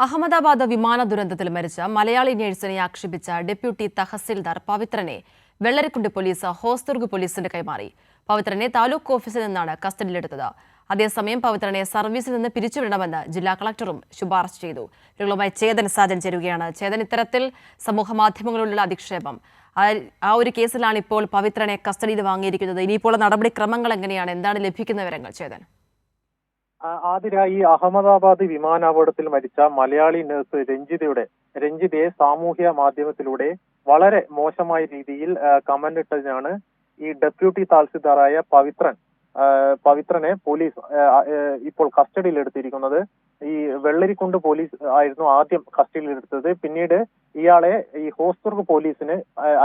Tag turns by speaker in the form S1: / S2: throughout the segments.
S1: അഹമ്മദാബാദ് വിമാന ദുരന്തത്തിൽ മരിച്ച മലയാളി നഴ്സിനെ ആക്ഷേപിച്ച ഡെപ്യൂട്ടി തഹസിൽദാർ പവിത്രനെ വെള്ളരിക്കുണ്ട് പോലീസ് ഹോസ്ദുർഗ് പോലീസിന്റെ കൈമാറി. പവിത്രനെ താലൂക്ക് ഓഫീസിൽ നിന്നാണ് കസ്റ്റഡിയിലെടുത്തത്. അതേസമയം പവിത്രനെ സർവീസിൽ നിന്ന് പിരിച്ചുവിടണമെന്ന് ജില്ലാ കളക്ടറും ശുപാർശ ചെയ്തു. വിവരങ്ങളുമായി ചേതൻ സാജൻ ചേരുകയാണ്. ചേതൻ, ഇത്തരത്തിൽ സമൂഹമാധ്യമങ്ങളിലുള്ള അധിക്ഷേപം, ആ ഒരു കേസിലാണ് ഇപ്പോൾ പവിത്രനെ കസ്റ്റഡിയിൽ വാങ്ങിയിരിക്കുന്നത്. ഇനിയിപ്പോൾ നടപടിക്രമങ്ങൾ എങ്ങനെയാണ്? എന്താണ് ലഭിക്കുന്ന വിവരങ്ങൾ? ചേതൻ.
S2: ആതിരായി അഹമ്മദാബാദ് വിമാനാപകടത്തിൽ മരിച്ച മലയാളി നഴ്സ് രഞ്ജിതയെ സാമൂഹ്യ മാധ്യമത്തിലൂടെ വളരെ മോശമായ രീതിയിൽ കമന്റ് ഇട്ടതിനാണ് ഈ ഡെപ്യൂട്ടി തഹസിൽദാറായ പവിത്രനെ പോലീസ് ഇപ്പോൾ കസ്റ്റഡിയിൽ എടുത്തിരിക്കുന്നത്. ഈ വെള്ളരിക്കുണ്ട് പോലീസ് ആയിരുന്നു ആദ്യം കസ്റ്റഡിയിലെടുത്തത്. പിന്നീട് ഇയാളെ ഈ ഹോസ്ദുർഗ് പോലീസിന്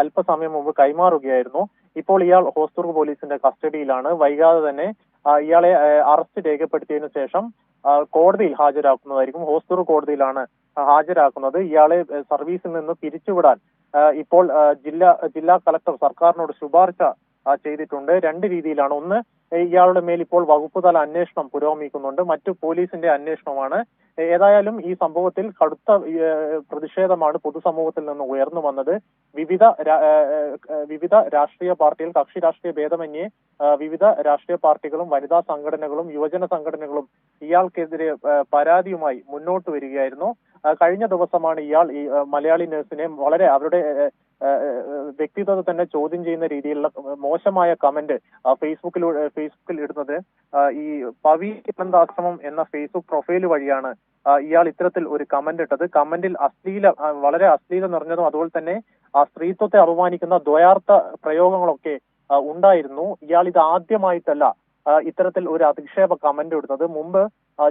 S2: അല്പസമയം മുമ്പ് കൈമാറുകയായിരുന്നു. ഇപ്പോൾ ഇയാൾ ഹോസ്ദുർഗ് പോലീസിന്റെ കസ്റ്റഡിയിലാണ്. വൈകാതെ തന്നെ ഇയാളെ അറസ്റ്റ് രേഖപ്പെടുത്തിയതിനു ശേഷം കോടതിയിൽ ഹാജരാക്കുന്നതായിരിക്കും. ഹോസ്ദുർഗ് കോടതിയിലാണ് ഹാജരാക്കുന്നത്. ഇയാളെ സർവീസിൽ നിന്ന് പിരിച്ചുവിടാൻ ഇപ്പോൾ ജില്ലാ കളക്ടർ സർക്കാരിനോട് ശുപാർശ ചെയ്തിട്ടുണ്ട്. രണ്ട് രീതിയിലാണ്. ഒന്ന്, ഇയാളുടെ മേൽ ഇപ്പോൾ വകുപ്പുതല അന്വേഷണം പുരോഗമിക്കുന്നുണ്ട്. മറ്റു പോലീസിന്റെ അന്വേഷണമാണ്. ഏതായാലും ഈ സംഭവത്തിൽ കടുത്ത പ്രതിഷേധമാണ് പൊതുസമൂഹത്തിൽ നിന്ന് ഉയർന്നു വന്നത്. വിവിധ രാഷ്ട്രീയ പാർട്ടികൾ, കക്ഷി രാഷ്ട്രീയ ഭേദമന്യേ വിവിധ രാഷ്ട്രീയ പാർട്ടികളും വനിതാ സംഘടനകളും യുവജന സംഘടനകളും ഇയാൾക്കെതിരെ പരാതിയുമായി മുന്നോട്ട് വരികയായിരുന്നു. കഴിഞ്ഞ ദിവസമാണ് ഇയാൾ ഈ മലയാളി നഴ്സിനെ വളരെ അവരുടെ വ്യക്തിത്വത്തെ തന്നെ ചോദ്യം ചെയ്യുന്ന രീതിയിലുള്ള മോശമായ കമന്റ് ഫേസ്ബുക്കിൽ ഇടുന്നത്. ഈ പവി ആശ്രമം എന്ന ഫേസ്ബുക്ക് പ്രൊഫൈൽ വഴിയാണ് ഇയാൾ ഇത്തരത്തിൽ ഒരു കമന്റ് ഇട്ടത്. കമന്റിൽ വളരെ അശ്ലീലം നിറഞ്ഞതും അതുപോലെ തന്നെ ആ സ്ത്രീത്വത്തെ അപമാനിക്കുന്ന ദ്വയാർത്ഥ പ്രയോഗങ്ങളൊക്കെ ഉണ്ടായിരുന്നു. ഇയാൾ ഇത് ആദ്യമായിട്ടല്ല ഇത്തരത്തിൽ ഒരു അധിക്ഷേപ കമന്റ് ഇടുന്നത്. മുമ്പ്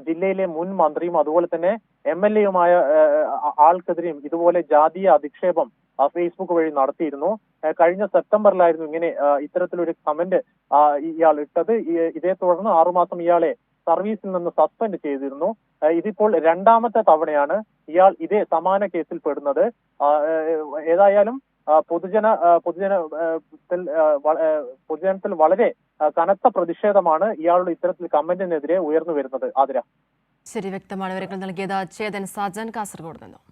S2: ജില്ലയിലെ മുൻ മന്ത്രിയും അതുപോലെ തന്നെ MLA-യുമായ ആൾക്കെതിരെയും ഇതുപോലെ ജാതീയ അധിക്ഷേപം ഫേസ്ബുക്ക് വഴി നടത്തിയിരുന്നു. കഴിഞ്ഞ സെപ്റ്റംബറിലായിരുന്നു ഇങ്ങനെ ഇത്തരത്തിലൊരു കമന്റ് ഇയാൾ ഇട്ടത്. ഇതേ തുടർന്ന് 6 മാസം ഇയാളെ സർവീസിൽ നിന്ന് സസ്പെൻഡ് ചെയ്തിരുന്നു. ഇതിപ്പോൾ രണ്ടാമത്തെ തവണയാണ് ഇയാൾ ഇതേ സമാന കേസിൽ പെടുന്നത്. ഏതായാലും പൊതുജനത്തിൽ വളരെ കനത്ത പ്രതിഷേധമാണ് ഇയാളുടെ ഇത്തരത്തിൽ കമന്റിനെതിരെ ഉയർന്നു വരുന്നത്. ആതിര.
S1: ശരി, വ്യക്തമാണ് വിവരങ്ങൾ നൽകിയത് ചേതൻ സാജൻ, കാസർഗോഡ് നിന്നും.